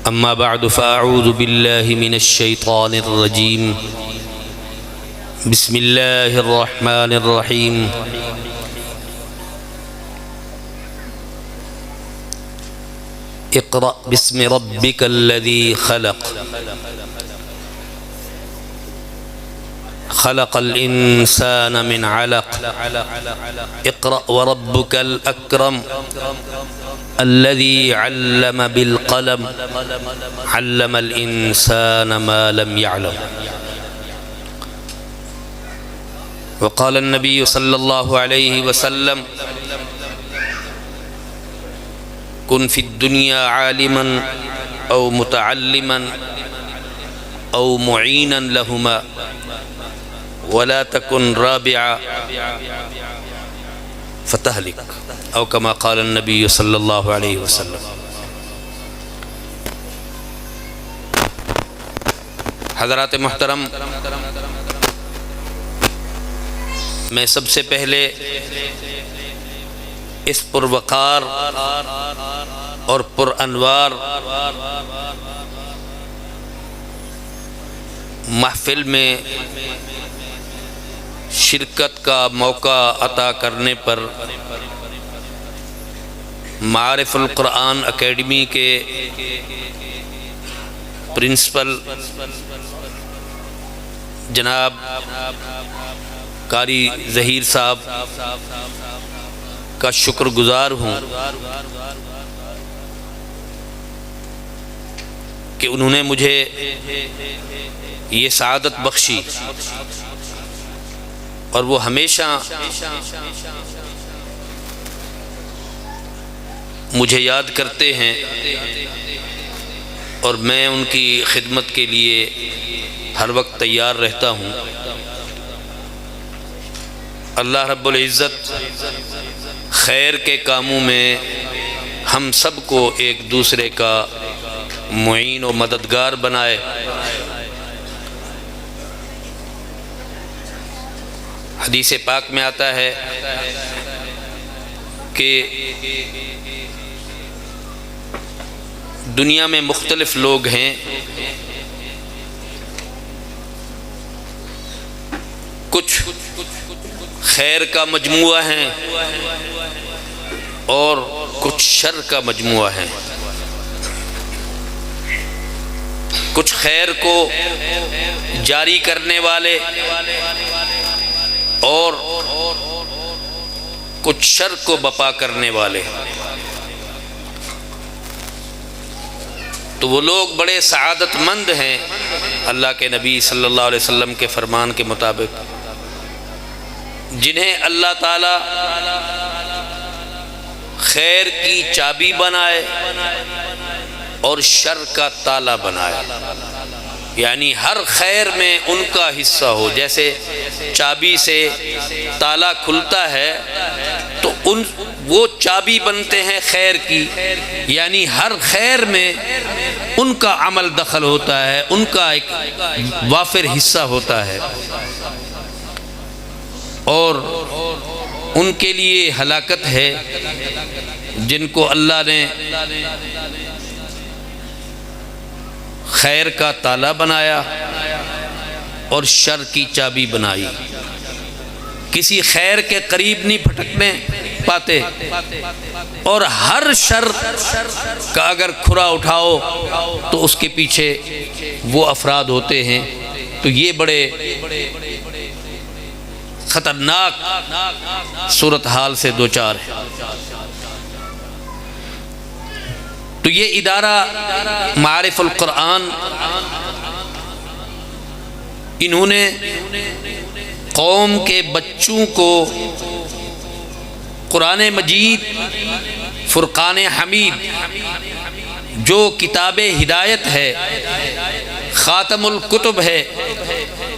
أما بعد فأعوذ بالله من الشيطان الرجيم بسم الله الرحمن الرحيم اقرأ باسم ربك الذي خلق خلق الإنسان من علق اقرأ وربك الأكرم الذي علم بالقلم علم الإنسان ما لم يعلم وقال النبي صلى الله عليه وسلم كن في الدنيا عالما أو متعلما أو معينا لهما ولا تكن رابعا فتهلك أو كما قال النبي صلی اللہ علیہ وسلم۔ حضرات محترم، میں سب سے پہلے اس پروقار اور پر انوار محفل میں شرکت کا موقع عطا کرنے پر معارف القرآن اکیڈمی کے پرنسپل جناب قاری ظہیر صاحب کا شکر گزار ہوں کہ انہوں نے مجھے یہ سعادت بخشی اور وہ ہمیشہ مجھے یاد کرتے ہیں اور میں ان کی خدمت کے لیے ہر وقت تیار رہتا ہوں۔ اللہ رب العزت خیر کے کاموں میں ہم سب کو ایک دوسرے کا معین و مددگار بنائے۔ حدیث پاک میں آتا ہے کہ دنیا میں مختلف لوگ ہیں، کچھ خیر کا مجموعہ ہیں اور کچھ شر کا مجموعہ ہیں، کچھ خیر کو جاری کرنے والے اور کچھ شر کو بپا کرنے والے۔ تو وہ لوگ بڑے سعادت مند ہیں اللہ کے نبی صلی اللہ علیہ وسلم کے فرمان کے مطابق، جنہیں اللہ تعالی خیر کی چابی بنائے اور شر کا تالا بنائے، یعنی ہر خیر میں ان کا حصہ ہو۔ جیسے چابی سے تالا کھلتا ہے تو وہ چابی بنتے ہیں خیر کی، یعنی ہر خیر میں ان کا عمل دخل ہوتا ہے، ان کا ایک وافر حصہ ہوتا ہے، اور ان کے لیے ہلاکت ہے جن کو اللہ نے خیر کا تالا بنایا اور شر کی چابی بنائی۔ کسی خیر کے قریب نہیں پھٹکنے پاتے، اور ہر شر کا اگر کھرا اٹھاؤ تو اس کے پیچھے وہ افراد ہوتے ہیں۔ تو یہ بڑے خطرناک صورتحال سے دوچار ہے۔ تو یہ ادارہ معارف القرآن، انہوں نے قوم کے بچوں کو قرآن مجید، فرقان حمید جو کتاب ہدایت ہے، خاتم الکتب ہے،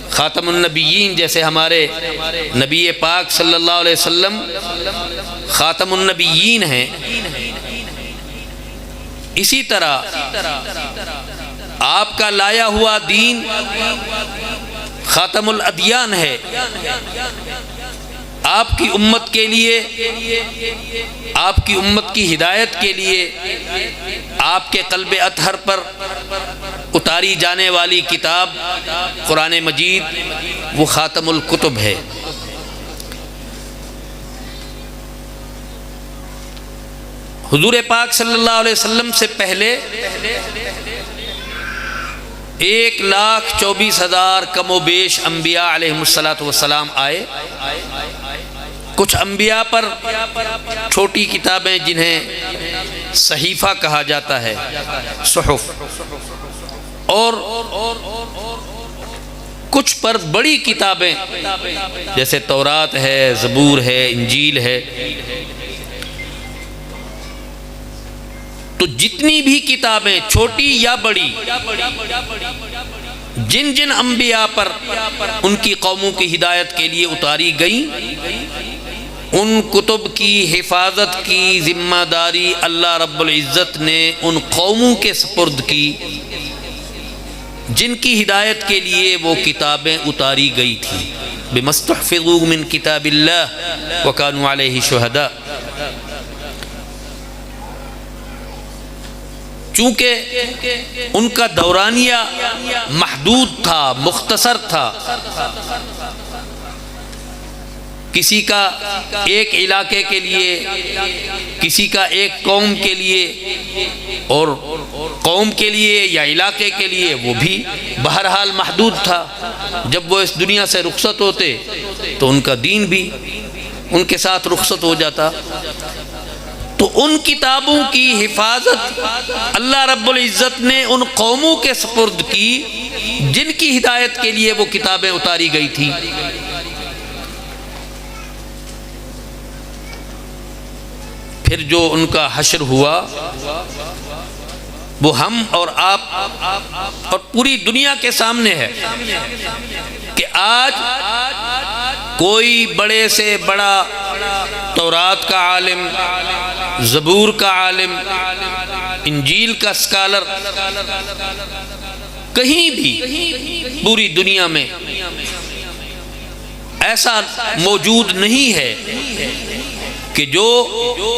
خاتم النبیین، جیسے ہمارے نبی پاک صلی اللہ علیہ وسلم خاتم النبیین ہیں، اسی طرح آپ کا لایا ہوا دین خاتم الادیان ہے، آپ کی امت کے لیے، آپ کی امت کی ہدایت کے لیے آپ کے قلب اطہر پر اتاری جانے والی کتاب قرآن مجید وہ خاتم الکتب ہے۔ حضور پاک صلی اللہ علیہ وسلم سے پہلے 1,24,000 کم و بیش انبیاء علیہم السلام آئے۔ کچھ انبیاء پر چھوٹی کتابیں جنہیں صحیفہ کہا جاتا ہے، صحف، اور کچھ پر بڑی کتابیں جیسے تورات ہے، زبور ہے، انجیل ہے۔ تو جتنی بھی کتابیں چھوٹی یا بڑی جن جن انبیاء پر ان کی قوموں کی ہدایت کے لیے اتاری گئیں، ان کتب کی حفاظت کی ذمہ داری اللہ رب العزت نے ان قوموں کے سپرد کی جن کی ہدایت کے لیے وہ کتابیں اتاری گئی تھیں۔ بِمَا اسْتُحْفِظُوا مِن کِتَابِ اللَّهِ وَكَانُوا عَلَيْهِ شُهَدَاءَ۔ چونکہ ان کا دورانیہ محدود تھا، مختصر تھا، کسی کا ایک علاقے کے لیے، کسی کا ایک قوم کے لیے، اور قوم کے لیے یا علاقے کے لیے وہ بھی بہرحال محدود تھا۔ جب وہ اس دنیا سے رخصت ہوتے تو ان کا دین بھی ان کے ساتھ رخصت ہو جاتا۔ تو ان کتابوں کی حفاظت اللہ رب العزت نے ان قوموں کے سپرد کی جن کی ہدایت کے لیے وہ کتابیں اتاری گئی تھی۔ پھر جو ان کا حشر ہوا وہ ہم اور آپ اور پوری دنیا کے سامنے ہے کہ آج کوئی بڑے سے بڑا تورات کا عالم، زبور کا عالم، انجیل کا اسکالر کہیں بھی پوری دنیا میں ایسا موجود نہیں ہے کہ جو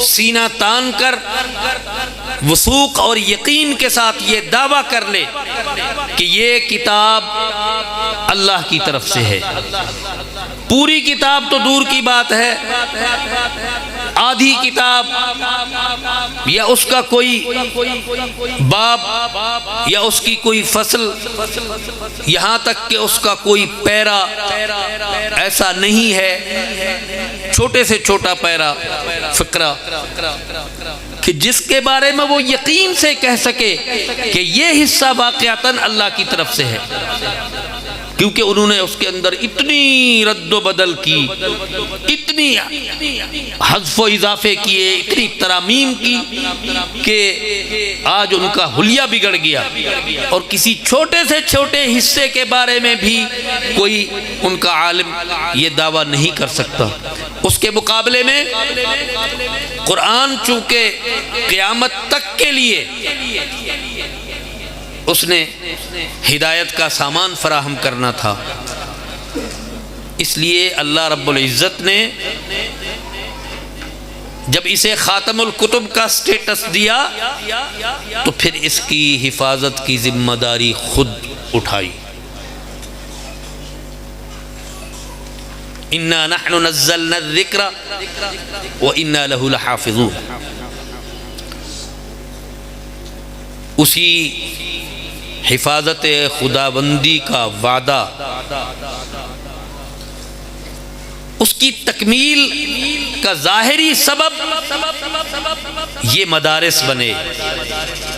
سینہ تان کر وثوق اور یقین کے ساتھ یہ دعویٰ کر لے کہ یہ کتاب اللہ کی طرف سے ہے۔ پوری کتاب تو دور کی بات ہے، آدھی کتاب یا اس کا کوئی باب یا اس کی کوئی فصل، یہاں تک کہ اس کا کوئی پیرا ایسا نہیں ہے، چھوٹے سے چھوٹا پیرا فقرہ کہ جس کے بارے میں وہ یقین سے کہہ سکے کہ یہ حصہ واقعتاً اللہ کی طرف سے ہے، کیونکہ انہوں نے اس کے اندر اتنی رد و بدل کی، اتنی حذف و اضافے کیے، اتنی ترامیم کی کہ آج ان کا حلیہ بگڑ گیا، اور کسی چھوٹے سے چھوٹے حصے کے بارے میں بھی کوئی ان کا عالم یہ دعویٰ نہیں کر سکتا۔ اس کے مقابلے میں قرآن چونکہ قیامت تک کے لیے اس نے ہدایت کا سامان فراہم کرنا تھا، اس لیے اللہ رب العزت نے جب اسے خاتم الکتب کا سٹیٹس دیا تو پھر اس کی حفاظت کی ذمہ داری خود اٹھائی۔ اِنَّا نَحْنُ نَزَّلْنَا الذِّكْرَ وَإِنَّا لَهُ لَحَافِظُونَ۔ اسی حفاظت خداوندی کا وعدہ، اس کی تکمیل کا ظاہری سبب یہ مدارس بنے،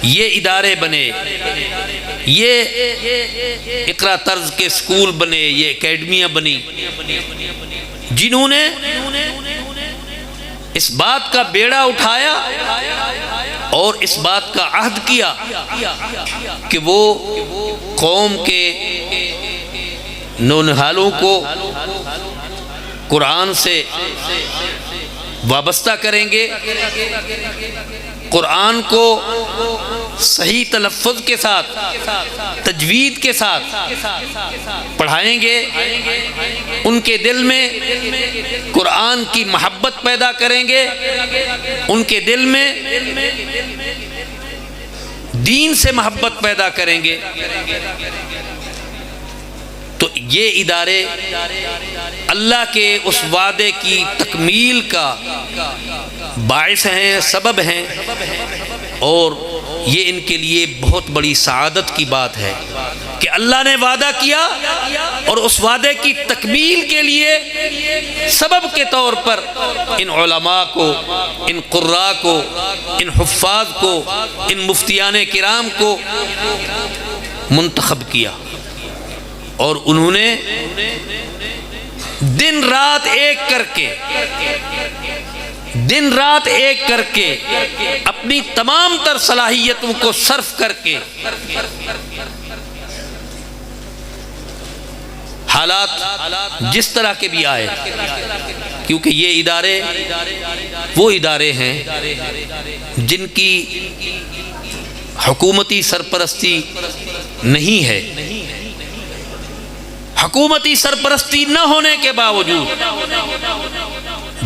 یہ ادارے بنے، یہ اقرا طرز کے سکول بنے، یہ اکیڈمیاں بنی، جنہوں نے اس بات کا بیڑا اٹھایا اور اس بات کا عہد کیا کہ وہ قوم کے نونہالوں کو قرآن سے وابستہ کریں گے، قرآن کو صحیح تلفظ کے ساتھ، تجوید کے ساتھ پڑھائیں گے، ان کے دل میں قرآن کی محبت پیدا کریں گے، ان کے دل میں دین سے محبت پیدا کریں گے، تو یہ ادارے اللہ کے اس وعدے کی تکمیل کا باعث ہیں، سبب ہیں، اور یہ ان کے لیے بہت بڑی سعادت کی بات ہے کہ اللہ نے وعدہ کیا اور اس وعدے کی تکمیل کے لیے سبب کے طور پر ان علماء کو، ان قراء کو، ان حفاظ کو، ان مفتیان کرام کو منتخب کیا، اور انہوں نے دن رات ایک کر کے اپنی تمام تر صلاحیتوں کو صرف کر کے حالات جس طرح کے بھی آئے، کیونکہ یہ ادارے وہ ادارے ہیں جن کی حکومتی سرپرستی نہیں ہے، حکومتی سرپرستی نہ ہونے کے باوجود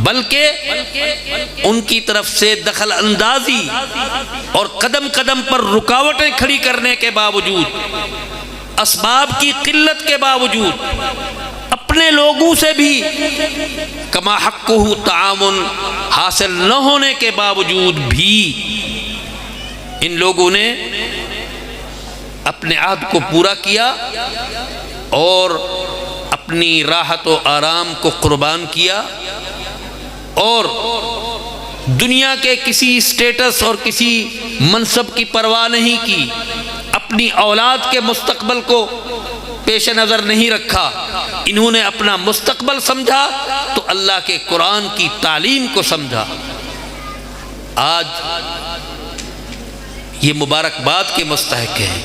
بلکہ ان کی طرف سے دخل اندازی اور قدم قدم پر رکاوٹیں کھڑی کرنے کے باوجود، اسباب کی قلت کے باوجود، اپنے لوگوں سے بھی کما حقہ تعاون حاصل نہ ہونے کے باوجود بھی ان لوگوں نے اپنے عہد کو پورا کیا اور اپنی راحت و آرام کو قربان کیا، اور دنیا کے کسی سٹیٹس اور کسی منصب کی پرواہ نہیں کی، اپنی اولاد کے مستقبل کو پیش نظر نہیں رکھا، انہوں نے اپنا مستقبل سمجھا تو اللہ کے قرآن کی تعلیم کو سمجھا۔ آج یہ مبارکباد کے مستحق ہیں،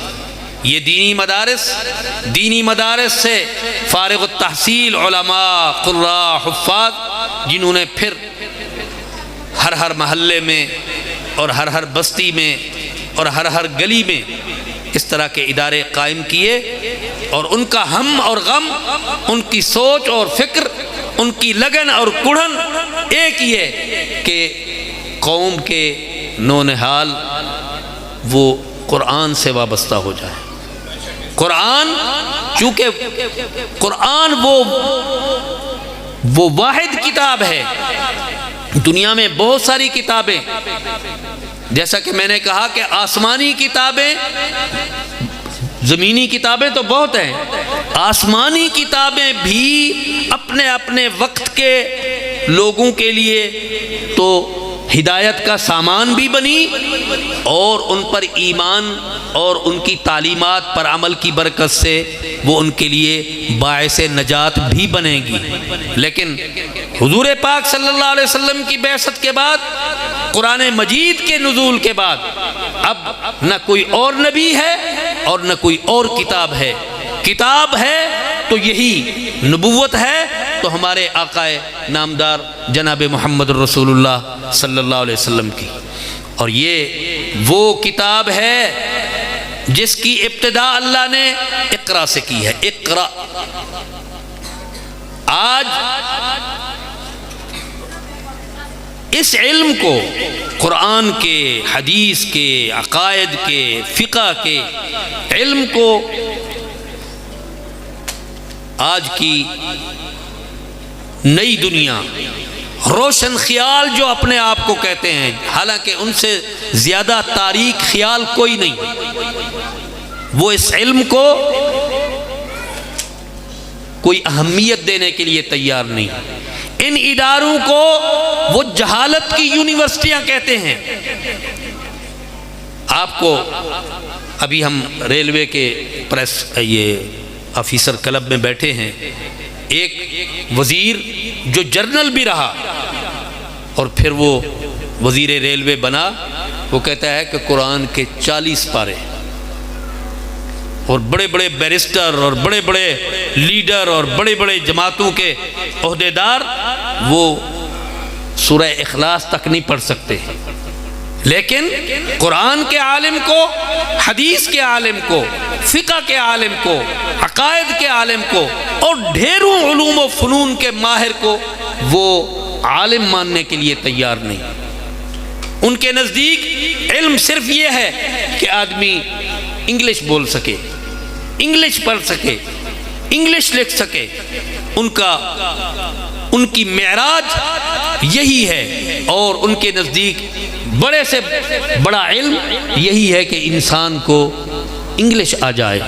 یہ دینی مدارس سے فارغ التحصیل علماء، قراء، حفاظ، جنہوں نے پھر ہر محلے میں اور ہر بستی میں اور ہر گلی میں اس طرح کے ادارے قائم کیے، اور ان کا ہم اور غم، ان کی سوچ اور فکر، ان کی لگن اور کڑھن ایک ہی ہے کہ قوم کے نونہال وہ قرآن سے وابستہ ہو جائے۔ قرآن، چونکہ قرآن وہ واحد کتاب ہے، دنیا میں بہت ساری کتابیں، جیسا کہ میں نے کہا کہ آسمانی کتابیں، زمینی کتابیں تو بہت ہیں، آسمانی کتابیں بھی اپنے اپنے وقت کے لوگوں کے لیے تو ہدایت کا سامان بھی بنی، اور ان پر ایمان اور ان کی تعلیمات پر عمل کی برکت سے وہ ان کے لیے باعث نجات بھی بنے گی۔ لیکن حضور پاک صلی اللہ علیہ وسلم کی بعثت کے بعد، قرآن مجید کے نزول کے بعد، اب نہ کوئی اور نبی ہے اور نہ کوئی اور کتاب ہے۔ کتاب ہے تو یہی، نبوت ہے تو ہمارے آقا نامدار جناب محمد رسول اللہ صلی اللہ علیہ وسلم کی، اور یہ وہ کتاب ہے جس کی ابتدا اللہ نے اقرا سے کی ہے۔ اقرا، آج اس علم کو، قرآن کے، حدیث کے، عقائد کے، فقہ کے علم کو آج کی نئی دنیا، روشن خیال جو اپنے آپ کو کہتے ہیں، حالانکہ ان سے زیادہ تاریک خیال کوئی نہیں، وہ اس علم کو کوئی اہمیت دینے کے لیے تیار نہیں۔ ان اداروں کو وہ جہالت کی یونیورسٹیاں کہتے ہیں۔ آپ کو ابھی ہم ریلوے کے پریس یہ آفیسر کلب میں بیٹھے ہیں، ایک وزیر جو جنرل بھی رہا اور پھر وہ وزیر ریلوے بنا، وہ کہتا ہے کہ قرآن کے 40 پارے، اور بڑے بڑے بیرسٹر اور بڑے بڑے لیڈر اور بڑے بڑے جماعتوں کے عہدیدار وہ سورہ اخلاص تک نہیں پڑھ سکتے، لیکن قرآن کے عالم کو، حدیث کے عالم کو، فقہ کے عالم کو، عقائد کے عالم کو اور ڈھیروں علوم و فنون کے ماہر کو وہ عالم ماننے کے لیے تیار نہیں۔ ان کے نزدیک علم صرف یہ ہے کہ آدمی انگلش بول سکے، انگلش پڑھ سکے، انگلش لکھ سکے۔ ان کی معراج یہی ہے، اور ان کے نزدیک بڑے سے بڑا علم یہی ہے کہ انسان کو انگلش آ جائے۔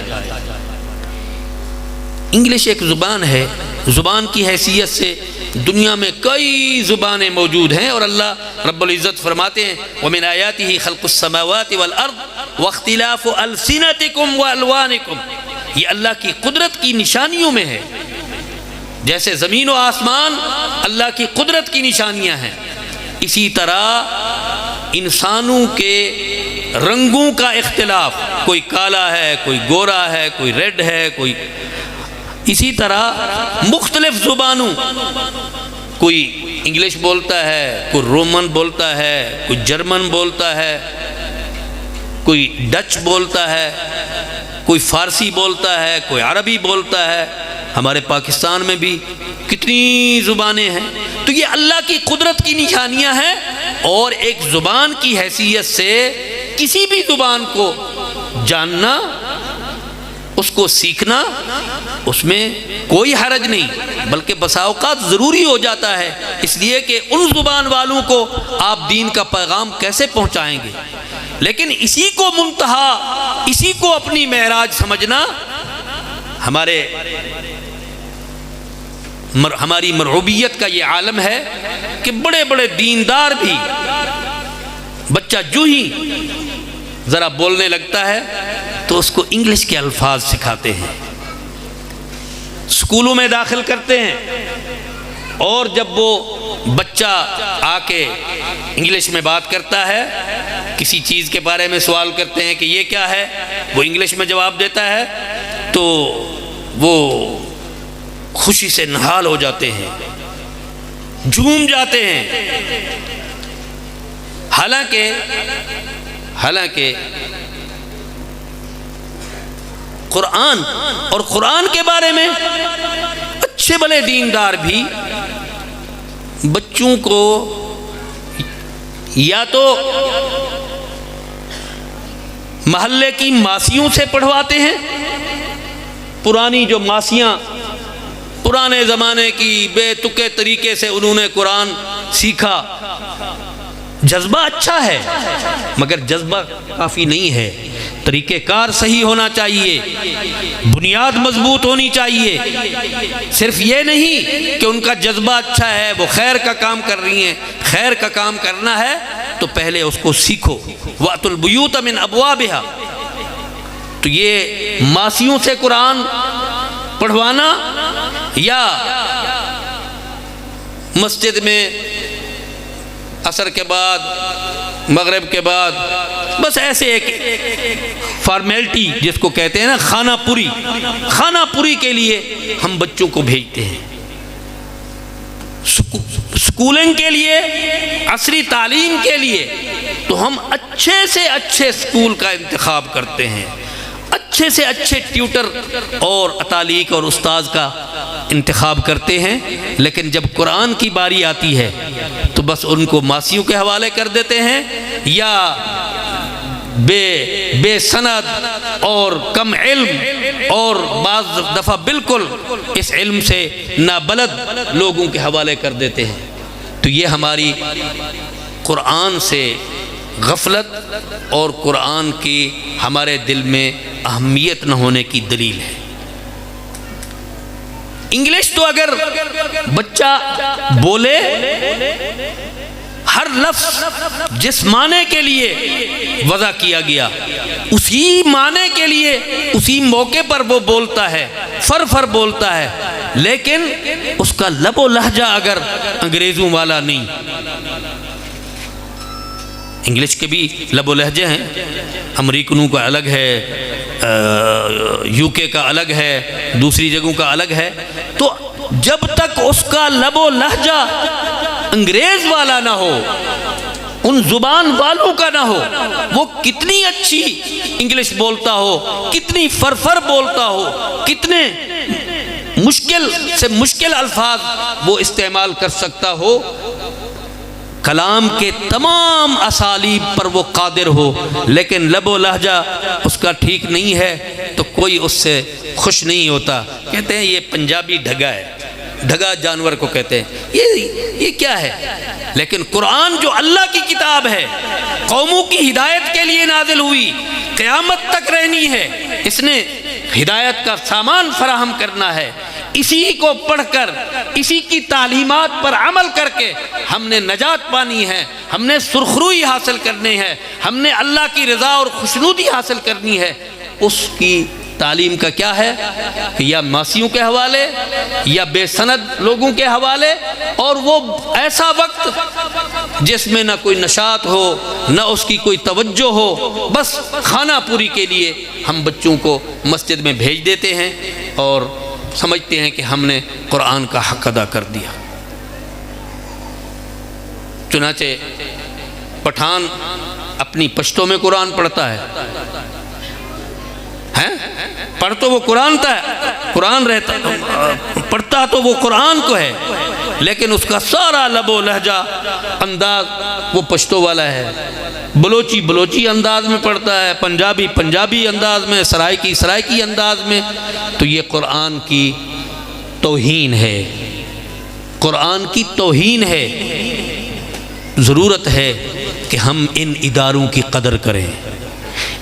انگلش ایک زبان ہے، زبان کی حیثیت سے دنیا میں کئی زبانیں موجود ہیں، اور اللہ رب العزت فرماتے ہیں وَمِنْ آيَاتِهِ خَلْقُ السَّمَاوَاتِ وَالْأَرْضِ وَاخْتِلَافُ أَلْسِنَتِكُمْ وَأَلْوَانِكُمْ۔ یہ اللہ کی قدرت کی نشانیوں میں ہے، جیسے زمین و آسمان اللہ کی قدرت کی نشانیاں ہیں، اسی طرح انسانوں کے رنگوں کا اختلاف، کوئی کالا ہے، کوئی گورا ہے، کوئی ریڈ ہے، کوئی اسی طرح مختلف زبانوں، کوئی انگلش بولتا ہے، کوئی رومن بولتا ہے، کوئی جرمن بولتا ہے، کوئی ڈچ بولتا ہے، کوئی فارسی بولتا ہے، کوئی عربی بولتا ہے۔ ہمارے پاکستان میں بھی کتنی زبانیں ہیں۔ تو یہ اللہ کی قدرت کی نشانیاں ہیں، اور ایک زبان کی حیثیت سے کسی بھی زبان کو جاننا، اس کو سیکھنا، اس میں کوئی حرج نہیں، بلکہ بسا اوقات ضروری ہو جاتا ہے، اس لیے کہ ان زبان والوں کو آپ دین کا پیغام کیسے پہنچائیں گے۔ لیکن اسی کو منتہا، اسی کو اپنی معراج سمجھنا ہماری مرعوبیت کا یہ عالم ہے کہ بڑے بڑے دیندار بھی بچہ جو ہی ذرا بولنے لگتا ہے تو اس کو انگلش کے الفاظ سکھاتے ہیں، اسکولوں میں داخل کرتے ہیں، اور جب وہ بچہ آ کے انگلش میں بات کرتا ہے، کسی چیز کے بارے میں سوال کرتے ہیں کہ یہ کیا ہے، وہ انگلش میں جواب دیتا ہے، تو وہ خوشی سے نہال ہو جاتے ہیں، جھوم جاتے ہیں۔ حالانکہ قرآن اور قرآن کے بارے میں اچھے بھلے دیندار بھی بچوں کو یا تو محلے کی ماسیوں سے پڑھواتے ہیں، پرانی جو ماسیاں پرانے زمانے کی بے تکے طریقے سے انہوں نے قرآن سیکھا، جذبہ اچھا ہے مگر جذبہ کافی نہیں ہے، طریقہ کار صحیح ہونا چاہیے، بنیاد مضبوط ہونی چاہیے۔ صرف یہ نہیں کہ ان کا جذبہ اچھا ہے، وہ خیر کا کام کر رہی ہیں، خیر کا کام کرنا ہے تو پہلے اس کو سیکھو۔ وَأْتُوا الْبُيُوتَ مِنْ أَبْوَابِهَا۔ تو یہ ماسیوں سے قرآن پڑھوانا یا مسجد میں عصر کے بعد، مغرب کے بعد، بس ایسے ایک فارمیلٹی جس کو کہتے ہیں نا خانہ پوری کے لیے ہم بچوں کو بھیجتے ہیں۔ سکولنگ کے لیے، عصری تعلیم کے لیے تو ہم اچھے سے اچھے سکول کا انتخاب کرتے ہیں، اچھے سے اچھے ٹیوٹر اور اتالیق اور استاذ کا انتخاب کرتے ہیں، لیکن جب قرآن کی باری آتی ہے تو بس ان کو ماسیوں کے حوالے کر دیتے ہیں، یا بے سند اور کم علم اور بعض دفعہ بالکل اس علم سے نابلد لوگوں کے حوالے کر دیتے ہیں۔ تو یہ ہماری قرآن سے غفلت اور قرآن کی ہمارے دل میں اہمیت نہ ہونے کی دلیل ہے۔ انگلش تو اگر بچہ بولے، ہر لفظ جس معنی کے لیے وضع کیا گیا اسی معنی کے لیے اسی موقع پر وہ بولتا ہے، فر بولتا ہے، لیکن اس کا لب و لہجہ اگر انگریزوں والا نہیں۔ انگلش کے بھی لب و لہجے ہیں، امریکنوں کا الگ ہے، یو کے کا الگ ہے، دوسری جگہوں کا الگ ہے۔ تو جب تک اس کا لب و لہجہ انگریز والا نہ ہو، ان زبان والوں کا نہ ہو، وہ کتنی اچھی انگلش بولتا ہو، کتنی فرفر بولتا ہو، کتنے مشکل سے مشکل الفاظ وہ استعمال کر سکتا ہو، کلام کے تمام اسالیب پر وہ قادر ہو، لیکن لب و لہجہ اس کا ٹھیک نہیں ہے تو کوئی اس سے خوش نہیں ہوتا. کہتے ہیں یہ پنجابی ڈھگا ہے، ڈھگا جانور کو کہتے ہیں، یہ کیا ہے؟ لیکن قرآن جو اللہ کی کتاب ہے، قوموں کی ہدایت کے لیے نازل ہوئی، قیامت تک رہنی ہے، اس نے ہدایت کا سامان فراہم کرنا ہے، اسی کو پڑھ کر، اسی کی تعلیمات پر عمل کر کے ہم نے نجات پانی ہے، ہم نے سرخروئی حاصل کرنی ہے، ہم نے اللہ کی رضا اور خوشنودی حاصل کرنی ہے. اس کی تعلیم کا کیا ہے کہ یا ماسیوں کے حوالے یا بے سند لوگوں کے حوالے، اور وہ ایسا وقت جس میں نہ کوئی نشاط ہو، نہ اس کی کوئی توجہ ہو، بس کھانا پوری کے لیے ہم بچوں کو مسجد میں بھیج دیتے ہیں اور سمجھتے ہیں کہ ہم نے قرآن کا حق ادا کر دیا. چنانچہ پٹھان اپنی پشتوں میں قرآن پڑھتا ہے، پڑھ تو وہ قرآن تھا، قرآن رہتا پڑھتا تو وہ قرآن کو ہے، لیکن اس کا سارا لب و لہجہ انداز وہ پشتوں والا ہے. بلوچی بلوچی انداز میں پڑھتا ہے، پنجابی پنجابی انداز میں، سرائکی انداز میں. تو یہ قرآن کی توہین ہے، قرآن کی توہین ہے. ضرورت ہے کہ ہم ان اداروں کی قدر کریں.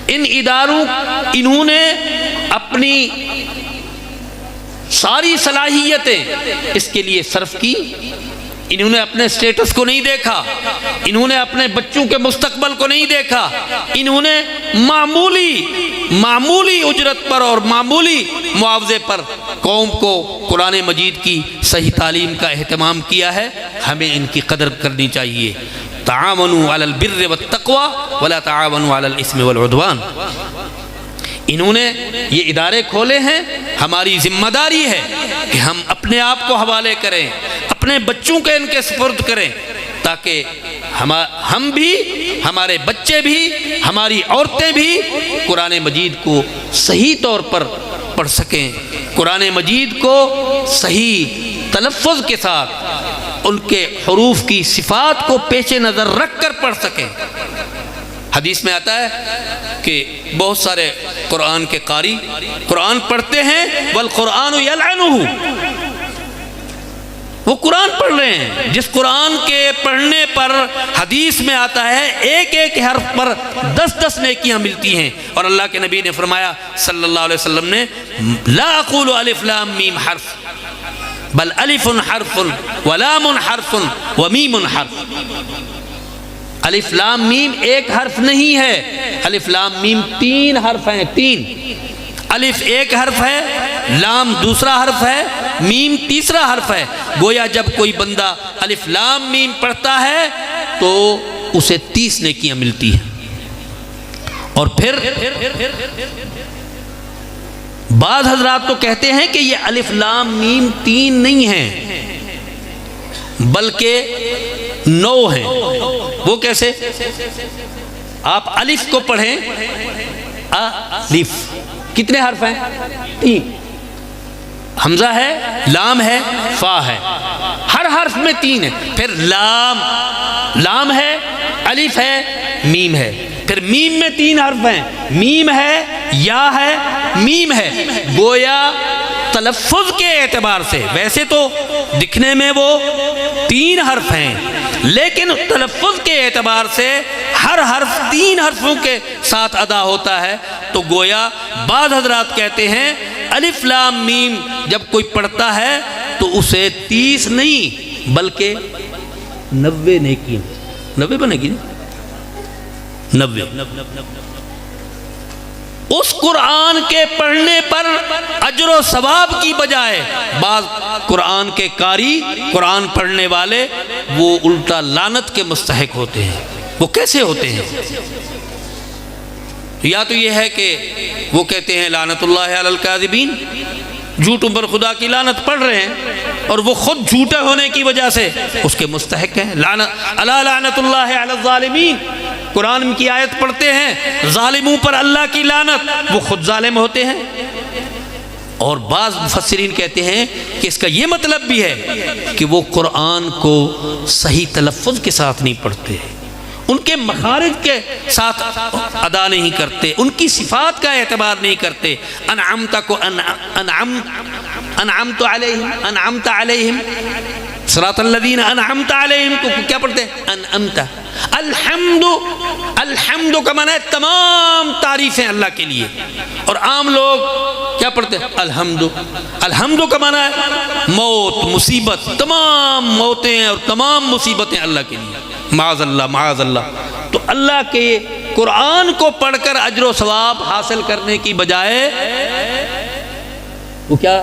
انہوں نے اپنی ساری صلاحیتیں اس کے لیے صرف کی. انہوں نے اپنے سٹیٹس کو نہیں دیکھا، انہوں نے اپنے بچوں کے مستقبل کو نہیں دیکھا، انہوں نے معمولی اجرت پر اور معمولی معاوضے پر قوم کو قرآن مجید کی صحیح تعلیم کا اہتمام کیا ہے. ہمیں ان کی قدر کرنی چاہیے. تعاونوا علی البر والتقوی ولا تعاونوا علی الاثم والعدوان. انہوں نے یہ ادارے کھولے ہیں، ہماری ذمہ داری ہے کہ ہم اپنے آپ کو حوالے کریں، اپنے بچوں کے ان کے سپرد کریں، تاکہ ہم بھی، ہمارے بچے بھی، ہماری عورتیں بھی قرآن مجید کو صحیح طور پر پڑھ سکیں، قرآن مجید کو صحیح تلفظ کے ساتھ ان کے حروف کی صفات کو پیش نظر رکھ کر پڑھ سکیں. حدیث میں آتا ہے کہ بہت سارے قرآن کے قاری قرآن پڑھتے ہیں، والقرآن یلعنہ، وہ قرآن پڑھ رہے ہیں. جس قرآن کے پڑھنے پر حدیث میں آتا ہے ایک ایک حرف پر 10 نیکیاں ملتی ہیں. اور اللہ کے نبی نے فرمایا صلی اللہ علیہ وسلم نے، لا اقول الف لام میم حرف بل الف حرف ولام حرف ومیم حرف. الف لام میم ایک حرف نہیں ہے، الف لام میم 3 حرف ہیں. 3 الف ایک حرف ہے، لام دوسرا حرف ہے، میم تیسرا حرف ہے. گویا جب کوئی بندہ الف لام میم پڑھتا ہے تو اسے 30 نیکیاں ملتی ہیں. اور پھر بعض حضرات تو کہتے ہیں کہ یہ الف لام میم 3 نہیں ہیں بلکہ 9 ہیں. وہ کیسے؟ آپ الف کو پڑھیں، الف کتنے حرف ہیں؟ 3. حمزہ ہے، لام ہے، فا ہے، ہر حرف میں 3 ہے. پھر لام ہے، الف ہے، میم ہے. پھر میم میں 3 حرف ہیں، میم ہے، یا ہے، میم ہے. گویا تلفظ کے اعتبار سے ویسے تو دکھنے میں وہ 3 حرف ہیں، لیکن تلفظ کے اعتبار سے ہر حرف 3 حرفوں کے ساتھ ادا ہوتا ہے. تو گویا بعض حضرات کہتے ہیں الف لام میم جب کوئی پڑھتا ہے تو اسے 30 نہیں بلکہ 90 نیکی، 90 بنے گی، 90. اس قرآن کے پڑھنے پر اجر و ثواب کی بجائے بعض قرآن کے قاری، قرآن پڑھنے والے، وہ الٹا لعنت کے مستحق ہوتے ہیں. وہ کیسے ہوتے ہیں؟ یا تو یہ ہے کہ وہ کہتے ہیں لعنت اللہ علی الکاذبین، جھوٹوں پر خدا کی لعنت پڑھ رہے ہیں اور وہ خود جھوٹے ہونے کی وجہ سے اس کے مستحق ہیں. الا لعنت اللہ علی الظالمین، قرآن کی آیت پڑھتے ہیں ظالموں پر اللہ کی لعنت، وہ خود ظالم ہوتے ہیں. اور بعض مفسرین کہتے ہیں کہ اس کا یہ مطلب بھی ہے کہ وہ قرآن کو صحیح تلفظ کے ساتھ نہیں پڑھتے، ان کے مخارج کے ساتھ ادا نہیں کرتے، ان کی صفات کا اعتبار نہیں کرتے. انعمت کو انعمت علیہم صراط الذین انعمت علیہم کو کیا پڑھتے ہیں؟ انعمت. الحمد کا معنی ہے تمام تعریفیں اللہ کے لیے، اور عام لوگ کیا پڑھتے ہیں؟ الحمد کا معنی ہے موت، مصیبت، تمام موتیں اور تمام مصیبتیں اللہ کے لیے. معاذ اللہ معاذ اللہ. تو اللہ کے قرآن کو پڑھ کر اجر و ثواب حاصل کرنے کی بجائے وہ کیا؟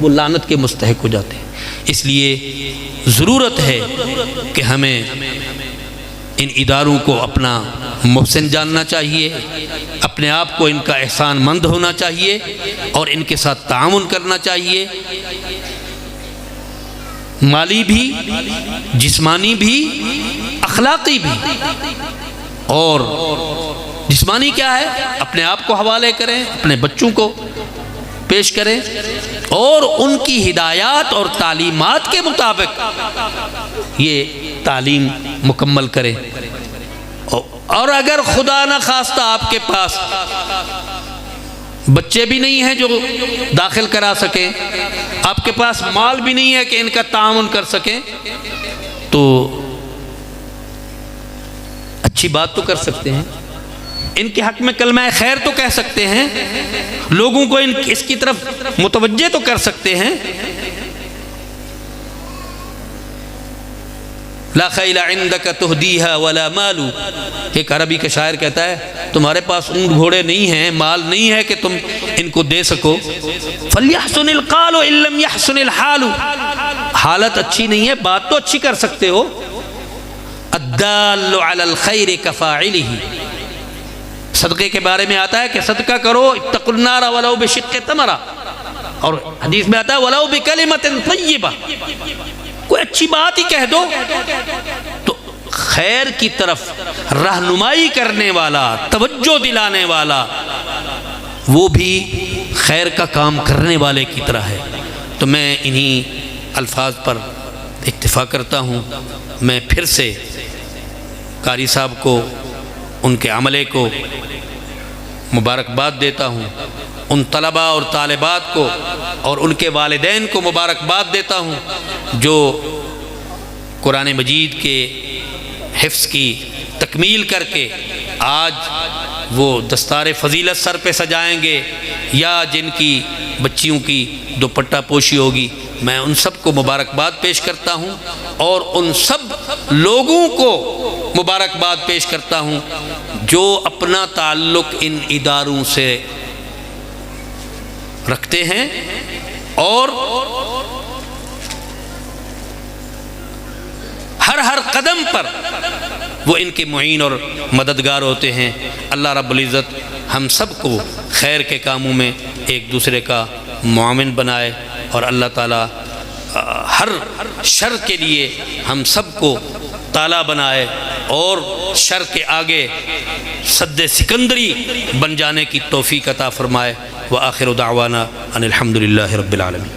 وہ لعنت کے مستحق ہو جاتے ہیں. اس لیے ضرورت ہے کہ ہمیں ان اداروں کو اپنا محسن جاننا چاہیے، اپنے آپ کو ان کا احسان مند ہونا چاہیے اور ان کے ساتھ تعاون کرنا چاہیے، مالی بھی، جسمانی بھی، اخلاقی بھی. اور جسمانی کیا ہے؟ اپنے آپ کو حوالے کریں، اپنے بچوں کو پیش کریں اور ان کی ہدایات اور تعلیمات کے مطابق یہ تعلیم مکمل کریں. اور اگر خدا نہ خواستہ آپ کے پاس بچے بھی نہیں ہیں جو داخل کرا سکیں، آپ کے پاس مال بھی نہیں ہے کہ ان کا تعاون کر سکیں، تو اچھی بات تو کر سکتے ہیں، ان کے حق میں کلمہ خیر تو کہہ سکتے ہیں، لوگوں کو اس کی طرف متوجہ تو کر سکتے ہیں. لا خیل عندک تہدیہا ولا مال، ایک عربی کا شاعر کہتا ہے تمہارے پاس اونٹ گھوڑے نہیں ہیں، مال نہیں ہے کہ تم ان کو دے سکو. فلیحسن القال ان لم یحسن الحال، حالت اچھی نہیں ہے، بات تو اچھی کر سکتے ہو. الدال علی الخیر کفاعلہ، صدقے کے بارے میں آتا ہے کہ صدقہ کرو، اتقوا النار ولو بشق تمرہ، اور حدیث میں آتا ہے ولو بکلمۃ طیبہ، کوئی اچھی بات ہی کہہ دو. تو خیر کی طرف رہنمائی کرنے والا، توجہ دلانے والا، وہ بھی خیر کا کام کرنے والے کی طرح ہے. تو میں انہی الفاظ پر اکتفا کرتا ہوں. میں پھر سے قاری صاحب کو، ان کے عملے کو مبارکباد دیتا ہوں، ان طلباء اور طالبات کو اور ان کے والدین کو مبارکباد دیتا ہوں جو قرآن مجید کے حفظ کی تکمیل کر کے آج وہ دستار فضیلت سر پہ سجائیں گے، یا جن کی بچیوں کی دوپٹہ پوشی ہوگی. میں ان سب کو مبارکباد پیش کرتا ہوں اور ان سب لوگوں کو مبارکباد پیش کرتا ہوں جو اپنا تعلق ان اداروں سے رکھتے ہیں اور ہر قدم پر وہ ان کے معین اور مددگار ہوتے ہیں. اللہ رب العزت ہم سب کو خیر کے کاموں میں ایک دوسرے کا معاون بنائے، اور اللہ تعالیٰ ہر شر کے لیے ہم سب کو تالا بنائے اور شر کے آگے سد سکندری بن جانے کی توفیق عطا فرمائے. وآخر دعوانا ان الحمد للہ رب العالمین.